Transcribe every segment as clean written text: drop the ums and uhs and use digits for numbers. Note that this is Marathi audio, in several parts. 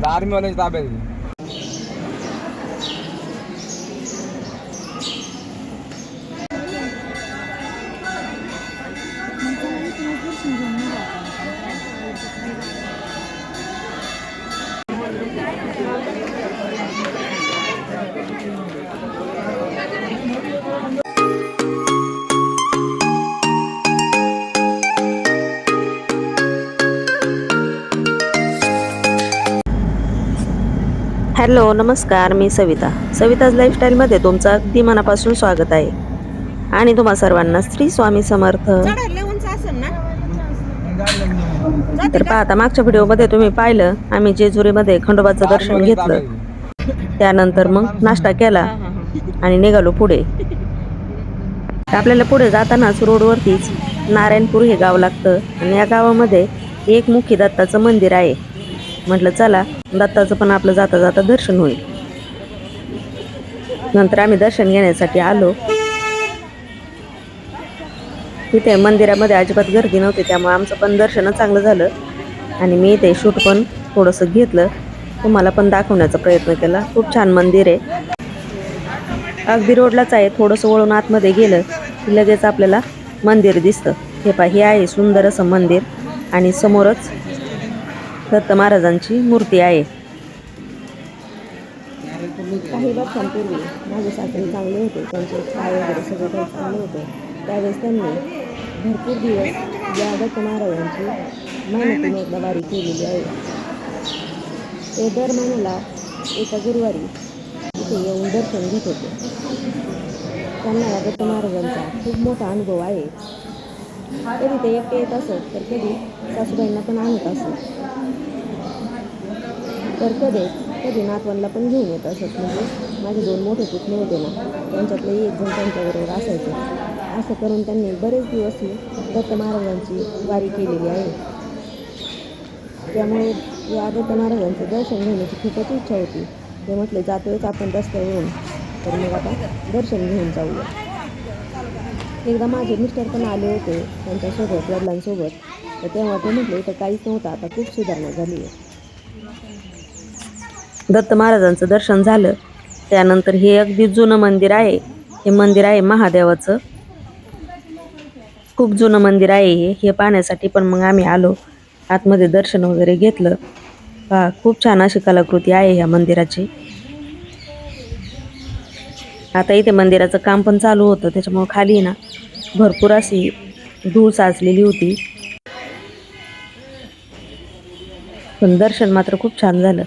आर्मीवाल्यांची ताब्यात आहे. हॅलो नमस्कार, मी सविताज लाईफस्टाईलमध्ये तुमचं अगदी मनापासून स्वागत आहे. आणि तुम्हा सर्वांना श्री स्वामी समर्थ. तर पाहता मागच्या व्हिडिओमध्ये तुम्ही पाहिलं आम्ही जेजुरीमध्ये खंडोबाचं दर्शन घेतलं. त्यानंतर मग नाश्ता केला आणि निघालो पुढे. आपल्याला पुढे जातानाच रोडवरतीच नारायणपूर हे गाव लागतं आणि या गावामध्ये एक मुखी दत्ताचं मंदिर आहे. म्हटलं चला दत्ताचं पण आपलं जाता जाता दर्शन होईल. नंतर आम्ही दर्शन घेण्यासाठी आलो. तिथे मंदिरामध्ये अजिबात गर्दी नव्हती, त्यामुळे आमचं पण दर्शन चांगलं झालं. आणि मी इथे शूट पण थोडंसं घेतलं, तुम्हाला पण दाखवण्याचा प्रयत्न केला. खूप छान मंदिर आहे, अगदी रोडलाच आहे. थोडंसं वळून आतमध्ये गेलं की लगेच आपल्याला मंदिर दिसतं. हे आहे सुंदर असं मंदिर आणि समोरच दत्त महाराजांची मूर्ती आहे. काही वर्षांपूर्वी माझे सासरे चांगले होते, त्यांचे पाय वगैरे सगळं काही चांगलं होतं. त्यावेळेस त्यांनी भरपूर दिवस या दत्त महाराजांची मेहनतीने एकदा वारी केलेली आहे. ते दर महिन्याला एका गुरुवारी इथे येऊन दर्शन घेत होते. त्यांना या दत्त महाराजांचा खूप मोठा अनुभव आहे. कधी ते एकटे येत असत तर कधी सासूबाईंना पण आणत असत, तर कधी नातवांना पण घेऊन येत असत. म्हणजे माझे 2 मोठे पुतणे होते ना, त्यांच्यातले एक जण त्यांच्याबरोबर असायचे. असं करून त्यांनी बरेच दिवस दत्त महाराजांची वारी केलेली आहे. त्यामुळे या दत्त महाराजांचं दर्शन घेण्याची खूपच इच्छा होती. ते म्हटले जातोयच आपण रस्त्यावरून, तर मग आता दर्शन घेऊन जाऊया. एकदा माझे मिस्टर पण आले होते त्यांच्यासोबत, वडिलांसोबत. तर तेव्हा ते म्हटले इथं काहीच नव्हतं, आता खूप सुधारणा झाली आहे. दत्त महाराजांचं दर्शन झालं. त्यानंतर हे अगदी जुनं मंदिर आहे. हे मंदिर आहे महादेवाचं. खूप जुनं मंदिर आहे हे पाहण्यासाठी पण मग आम्ही आलो. आतमध्ये दर्शन वगैरे घेतलं. खूप छान अशी कलाकृती आहे या मंदिराची. आता इथे मंदिराचं काम पण चालू होतं, त्याच्यामुळे खाली ना भरपूर अशी धूळ साचलेली होती. पण दर्शन मात्र खूप छान झालं.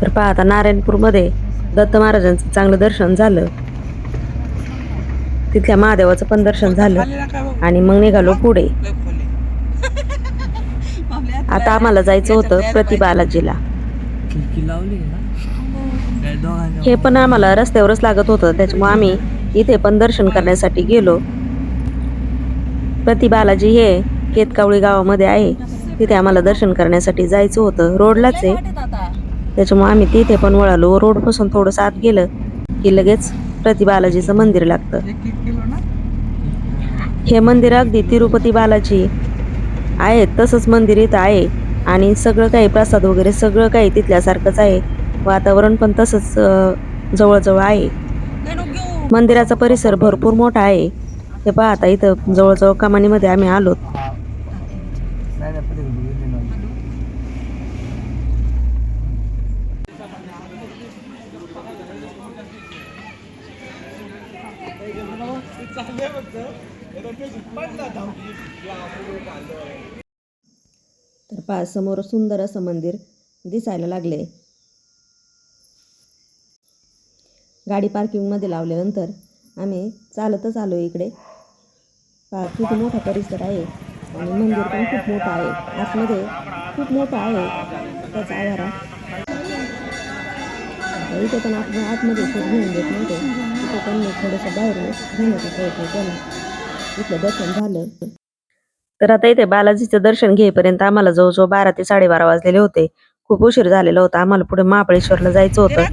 तर पाहता नारायणपूरमध्ये दत्त महाराजांचं चांगलं दर्शन झालं. तिथल्या महादेवाचं पण दर्शन झालं आणि मग निघालो पुढे. आता आम्हाला जायचं होतं प्रतिबालाजीला. हे पण आम्हाला रस्त्यावरच लागत होतं, त्याच्यामुळे आम्ही इथे पण दर्शन करण्यासाठी गेलो. प्रति बालाजी हे केतकावळी गावामध्ये आहे, तिथे आम्हाला दर्शन करण्यासाठी जायचं होतं. रोडलाच आहे, त्याच्यामुळे आम्ही तिथे पण वळालो. रोड पासून थोडंसं आत गेलं की लगेच प्रति बालाजीचं मंदिर लागतं. हे मंदिर अगदी तिरुपती बालाजी आहे तसंच मंदिर इथं आहे आणि सगळं काही प्रसाद वगैरे सगळं काही तिथल्यासारखंच आहे. वातावरण पण तसंच जवळजवळ आहे. मंदिराचा परिसर भरपूर मोठा आहे. हे पहा आता इथं जवळजवळ कमानीमध्ये आम्ही आलो. तर पहा समोर सुंदर असं मंदिर दिसायला लागले. गाडी पार्किंगमध्ये लावल्यानंतर आम्ही चालतच आलो इकडे. पहा किती मोठा परिसर आहे आणि मंदिर पण खूप मोठं आहे. आतमध्ये खूप मोठं आहे त्याचा आवारा. इथे पण आपण आतमध्ये शोध घेऊन देत नव्हते, तिथे त्यांनी थोडंसं बाहेरूनच घेण्याचा प्रयत्न केला. इथलं दर्शन झालं. तर आता इथे बालाजीचं दर्शन घेईपर्यंत आम्हाला जवळजवळ 12 ते 12:30 वाजलेले होते. खूप उशीर झालेला होता. आम्हाला पुढे महाबळेश्वरला जायचं होतं.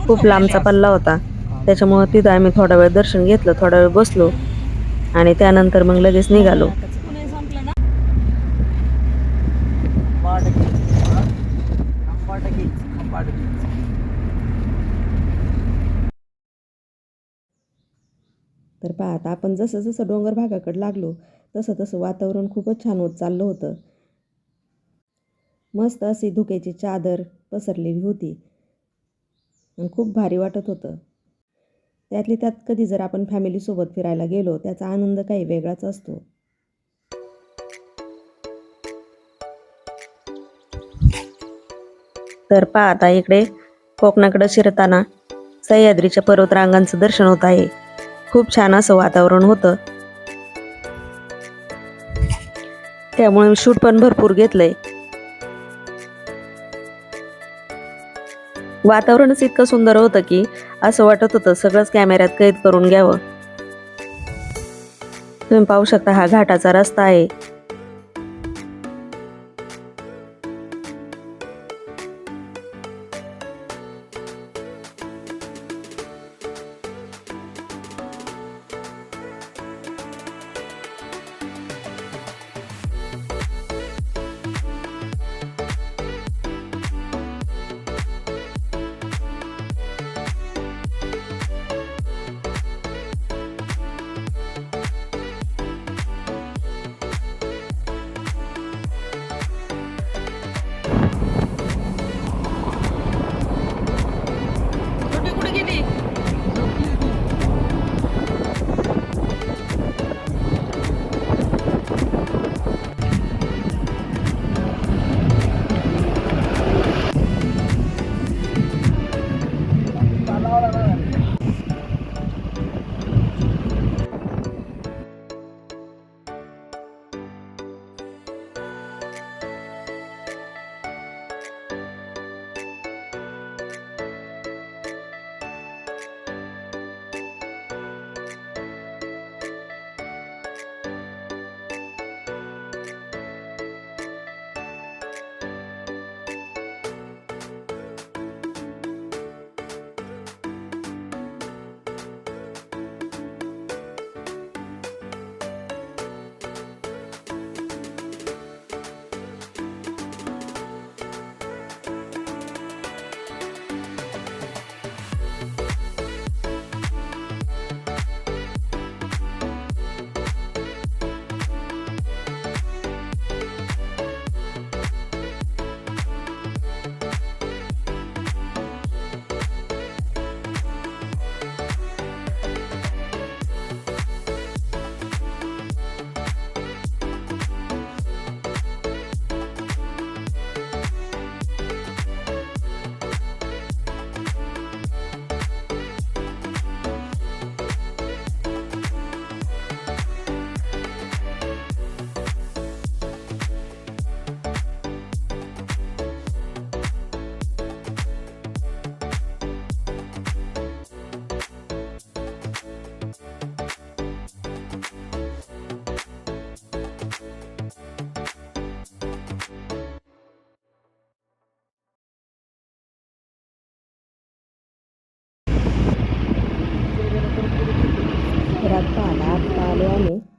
खूप लांबचा पल्ला होता, त्याच्यामुळे तिथं आम्ही थोडा वेळ दर्शन घेतलं, थोडा वेळ बसलो आणि त्यानंतर मग लगेच निघालो. तर पहा आता आपण जसं जसं डोंगर भागाकडे लागलो तसं तसं वातावरण खूपच छान होत चाललं होतं. मस्त अशी धुक्याची चादर पसरलेली होती आणि खूप भारी वाटत होतं. त्यातली त्यात कधी जर आपण फॅमिलीसोबत फिरायला गेलो त्याचा आनंद काही वेगळाच असतो. तर पहा आता इकडे कोकणाकडे शिरताना सह्याद्रीच्या पर्वतरांगांचं दर्शन होत आहे. खूप छान असं वातावरण होतं, त्यामुळे शूट पण भरपूर घेतलंय. वातावरणच इतकं सुंदर होतं की असं वाटत होतं सगळंच कॅमेऱ्यात कैद करून घ्यावं. तुम्ही पाहू शकता हा घाटाचा रस्ता आहे.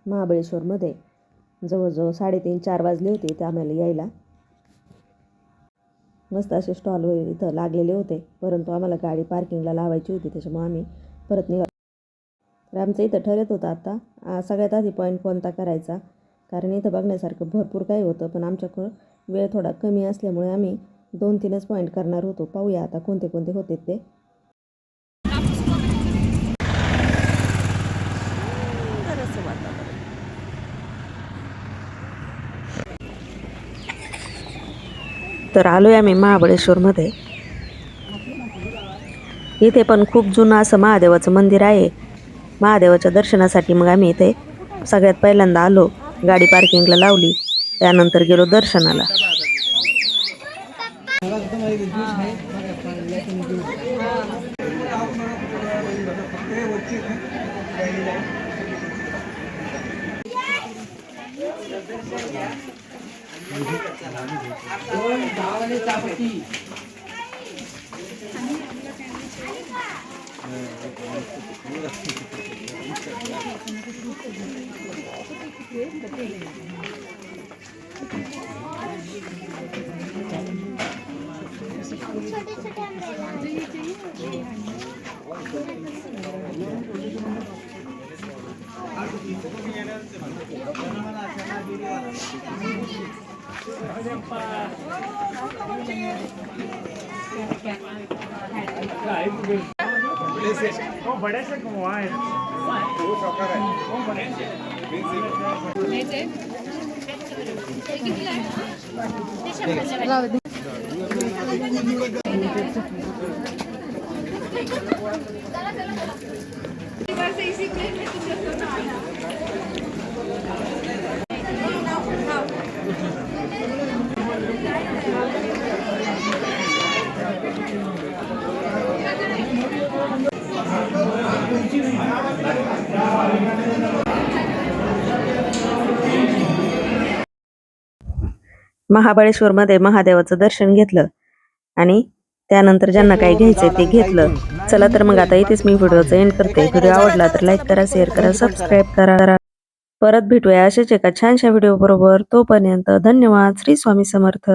महाबळेश्वरमध्ये जवळजवळ 3:30-4 वाजले होते ते आम्हाला यायला. मस्त असे स्टॉल वगैरे इथं लागलेले होते, परंतु आम्हाला गाडी पार्किंगला लावायची होती, त्याच्यामुळे आम्ही परत निघालो. तर आमचं इथं ठरत होतं आता सगळ्यात आधी पॉईंट कोणता करायचा, कारण इथं बघण्यासारखं भरपूर काही होतं, पण आमच्याकडं वेळ थोडा कमी असल्यामुळे आम्ही 2-3च पॉईंट करणार होतो. पाहूया आता कोणते कोणते होते ते. तर आलोय आम्ही महाबळेश्वरमध्ये. इथे पण खूप जुनं असं महादेवाचं मंदिर आहे. महादेवाच्या दर्शनासाठी मग आम्ही इथे सगळ्यात पहिल्यांदा आलो, गाडी पार्किंगला लावली, त्यानंतर गेलो दर्शनाला. बड़े से घुमाए वो सफर है वो बड़े से महाबळेश्वरमध्ये महादेवाचं दर्शन घेतलं आणि त्यानंतर ज्यांना काही घ्यायचंय ते घेतलं. चला तर मग आता इथेच मी व्हिडिओचा एंड करते. व्हिडिओ आवडला तर लाईक करा, शेअर करा, सबस्क्राईब करा. परत भेटूया अशाच एका छानशा व्हिडिओ बरोबर. तोपर्यंत धन्यवाद. श्री स्वामी समर्थ.